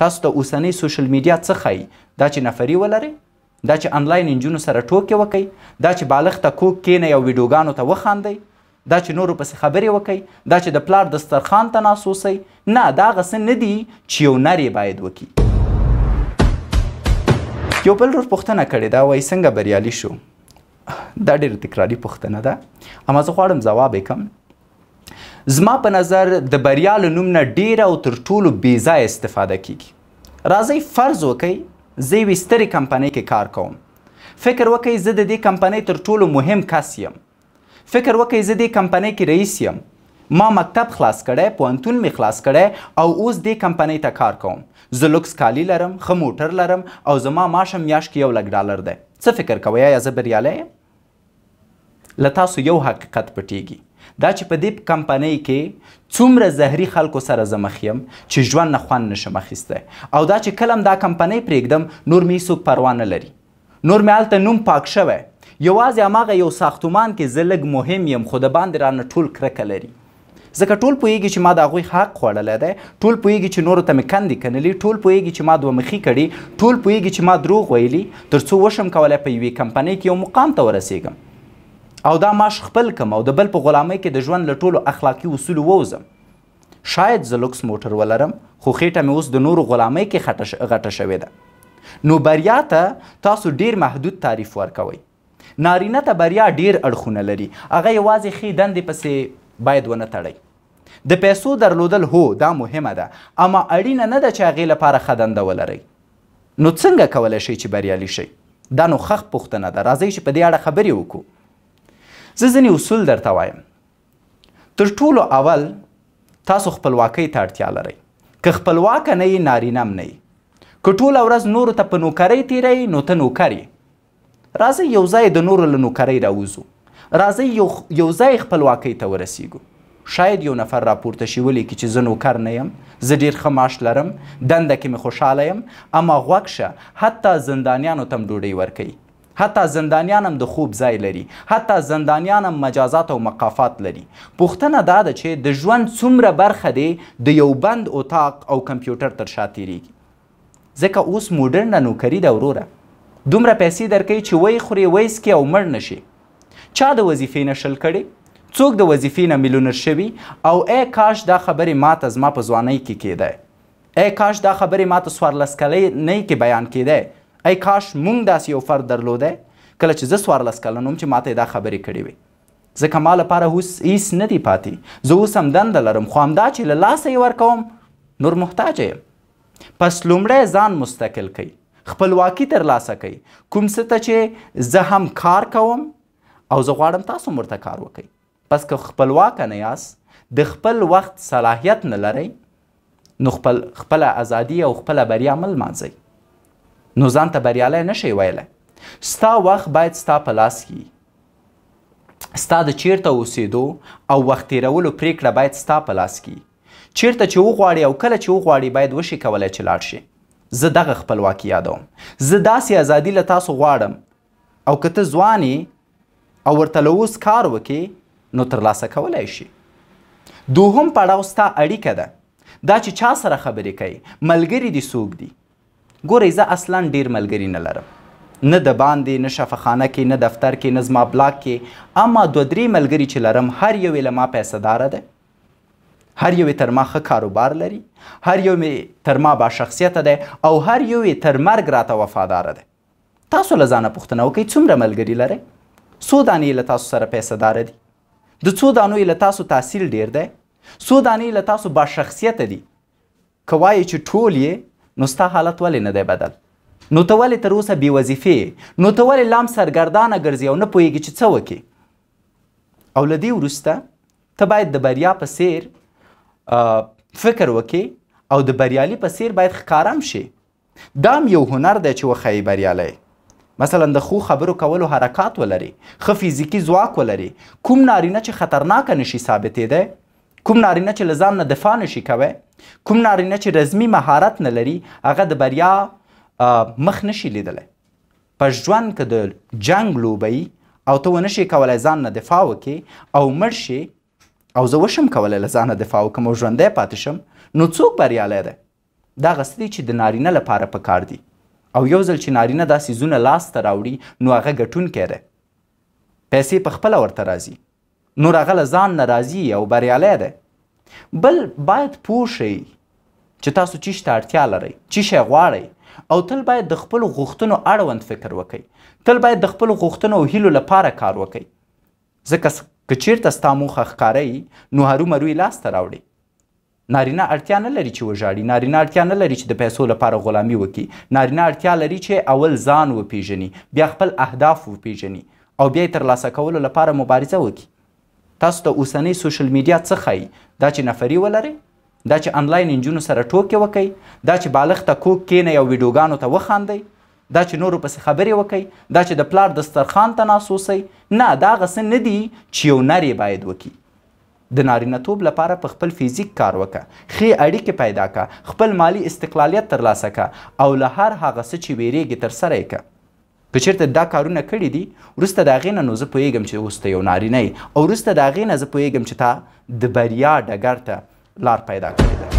تاسو ته اوسنۍ سوشل میډیا څه ښایي؟ دا چې نفري ولرئ، دا چې انلاین نجونو سره ټوکې وکئ، دا چې بالغ ته کوک کینئ او ویډیوګانو ته وخاندئ، دا چې نورو پسې خبرې وکئ، دا چې د پلار دسترخوان ته ناست اوسئ. نه، دا هغه څه نه دي چې یو نر یې باید وکړي. یو بل ورور پوښتنه کړې ده، وایي څنګه بریالي شو؟ دا ډېره تکراري پوښتنه ده، اما زه غواړم ځواب یې کړم. زما په نظر د بریا له نوم نه ډېره او تر ټولو بېځایه استفاده کیږي. راځئ فرض وکئ زه یوې سترې کمپنۍ کې کار کوم. فکر وکئ زه د دې کمپنۍ تر ټولو مهم کس یم. فکر وکئ زه دې کمپنۍ کې رئیس یم. ما مکتب خلاص کړی، پوهنتون مې خلاص کړی او اوس دې کمپنۍ ته کار کوم. زه لوکس کالي لرم، ښه موټر لرم او زما معاش هم میاشت کې $1,00,000 دی. څه فکر کوئ یا زه بریالی یم؟ له تاسو یو حقیقت پټیږي، دا چې په دې کمپنۍ کې څومره زهري خلکو سره زه مخ یم چې ژوند نه خوند نشم اخیستی، او دا چې کله هم دا کمپنۍ پرېږدم نور مې هېڅوک پروا نه لري، نور مې هلته نوم پاک شوی، یوازې هماغه یو ساختمان کې زه لږ مهم یم خو د باندې رانه ټول کرکه لري. ځکه ټول پوهېږي چې ما د هغوی حق خوړلی دی، ټول پوهېږي چې نورو ته مې کندې کنلي، ټول پوهېږي چې ما دوه مخي کړي، ټول پوهېږي چې ما دروغ ویلي تر څو وشم کولی په یوې کمپنۍ کې یو مقام ته ورسېږم او دا معاش خپل کم او د بل په غلامۍ کې د ژوند له ټولو اخلاقي اصولو ووځم. شاید زه لوکس موټر ولرم خو خېټه مې اوس د نورو غلامۍ کې غټه شوې ده. نو بریا ته تاسو ډیر محدود تعریف ورکوئ. نارینه ته بریا ډیر اړخونه لري، هغه یوازې ښې دندې پسې باید ونه تړئ. د پیسو درلودل هو دا مهمه ده، اما اړینه نه ده چې هغې لپاره ښه دنده ولرئ. نو څنګه کولی شئ چې بریالي شئ؟ دا نو ښه پوښتنه ده، راځئ چې په دې اړه خبرې وکړو. زه ځینې اصول درته وایم. تر ټولو اول تاسو خپلواکۍ ته اړتیا لرئ. که خپلواکه نه یې نارینه هم نه یې. که ټوله ورځ نورو ته په نوکرۍ تېروئ نو ته نوکر یې. راځئ یو ځای د نورو له نوکرۍ راوځو، راځئ یو ځای خپلواکۍ ته ورسیږو. شاید یو نفر راپورته شي ولیکي چې زه نوکر نه یم، زه ډېر ښه معاش لرم، دنده کې مې خوشحاله یم، اما غوږ شه حتی زندانیانو ته هم ډوډۍ ورکوي، حتی زندانیان هم د خوب ځای لري، حتی زندانیان هم مجازات او مقافات لري. پوښتنه دا ده چې د ژوند څومره برخه دی د یو بند اتاق او کمپیوټر تر شا تېرېږي. ځکه اوس موډرنه نوکري ده وروره، دومره پیسې درکوي چې وی خورې وی څکې او مړ نه شي. چا د وظیفې نه شل کړي، څوک د وظیفې نه میلیونر شوي او ای کاش دا خبرې ماته زما په ځوانۍ کې کېدی، ای کاش دا خبرې ماته 14 کلنۍ کې بیان کېدی، ای کاش مونږ داسې یو فرد درلودی کله چې زه 14 کلن وم چې ماته دا خبرې کړې وي. ځکه ما لپاره اوس هیڅ نه دی پاتې، زه اوس هم دنده لرم خو همدا چې له لاسه یې ورکوم نور محتاجه یم. پس لومړی ځان مستقل کوئ، خپلواکي ترلاسه کوئ، کوم څه ته چې زه هم کار کوم او زه غواړم تاسو هم ورته کار وکئ. پس که خپلواکه نه یاست، د خپل وخت صلاحیت نه لرئ، نو خپله ازادي او خپله بریا مه لمانځئ، نو ځان ته بریالی نشئ ویلی. ستا وخت باید ستا په لاس کې، ستا د چیرته اوسېدو او وخت تېرولو پرېکړه باید ستا په لاس کې. چیرته چې وغواړې او کله چې وغواړې باید وشي کولی چې لاړ شي. زه دغه خپلواکي یادوم. زه داسې ازادي له تاسو غواړم او که ته ځوان یې او ورته له اوس کار وکړې نو ترلاسه کولی شي. دوهم پړاو ستا اړیکه ده، دا چې چا سره خبرې کوي، ملګري دي څوک دي. ګورئ زه اصلا ډیر ملګري نه لرم، نه د باندې، نه شفاخانه کې، نه دفتر کې، نه زما بلاک کې، اما 2-3 ملګري چې لرم هر یو یې له ما پیسه داره ده، هر یو یې تر ما ښه کاروبار لري، هر یو یې تر ما باشخصیته دی او هر یو یې تر مرګ راته وفاداره دی. تاسو له ځانه پوښتنه وکئ څومره ملګري لرئ؟ څو دانې له تاسو سره پیسه داره دي؟ د څو دانو یې له تاسو تحصیل ډیر دی؟ څو دانې له تاسو باشخصیته دي؟ که وایې چې ټول یې نو ستا حالت ولې نه دی بدل؟ نو ته ولې تر اوسه بې وظیفې؟ نو ته ولې لام سرګردانه ګرځې او نه پوهېږې چې څه وکړې؟ او له دې وروسته ته باید د بریا په څیر فکر وکړې او د بریالي په څیر باید ښکارم شي. دا هم یو هنر دی چې وښیي بریالی. مثلا د ښو خبرو کولو حرکات ولري، ښه فزیکي ځواک ولري. کوم نارینه چې خطرناکه نشي ثابتېدی، کوم نارینه چې له ځان نه دفاع نشي کوی، کوم نارینه چې رزمي مهارت نه لري، هغه د بریا مخ نشي لیدلی. په ژوند که د جنګ لوبه او ته ونشي کولی ځان نه دفاع وکړې او مړ شي او زه وشم کولی له ځانه دفاع وکړم او ژوندی پاتې شم، نو څوک بریالی دی؟ دا هغه څه دی چې د نارینه لپاره پکار دي او یو ځل چې نارینه دا څیزونه لاسته راوړي نو هغه ګټونکی دی پیسې په خپله ورته راځي نور هغه له ځان نه راځي او بریالی دی بل باید پوه شئ چې تاسو چی شته اړتیا لرئ چی شی غواړئ او تل باید د خپلو غوښتنو اړوند فکر وکئ تل باید د خپلو غوښتنو او هیلو لپاره کار وکئ ځکه که چیرته ستا موخه ښکاره نو هرومرو یې لاسته راوړئ نارینه اړتیا نه لري چې وژاړي نارینه اړتیا نه لري چې د پیسو لپاره غلامي وکړي نارینه اړتیا لري چې اول ځان وپیژني بیا خپل اهداف وپیژني او بیا یې ترلاسه کولو لپاره مبارزه وکړي تاسو ته اوسنۍ سوشل میډیا څه ښایي دا چې نفري ولرئ دا چې انلاین نجونو سره ټوکې وکئ دا چې بالغ ته کوک کینئ او ویډیوګانو ته وخاندئ دا چې نورو پسې خبرې وکئ دا چې د پلار دسترخوان ته ناست اوسئ نه دا هغه څه نه دي چې یو نر یې باید وکړي د نارینهتوب لپاره په خپل فیزیک کار وکړه ښې اړیکې پیدا کړه خپل مالی استقلالیت ترلاسه کړه او له هر هغه څه چې ویریږي ترسره یې کړه که چېرته دا کارونه کړي دي وروسته د هغې نه نو زه پوهېږم چې اوس ته یو نارینه او وروسته د هغې نه زه پوهېږم چې تا د بریا ډګر ته لار پیدا کړې ده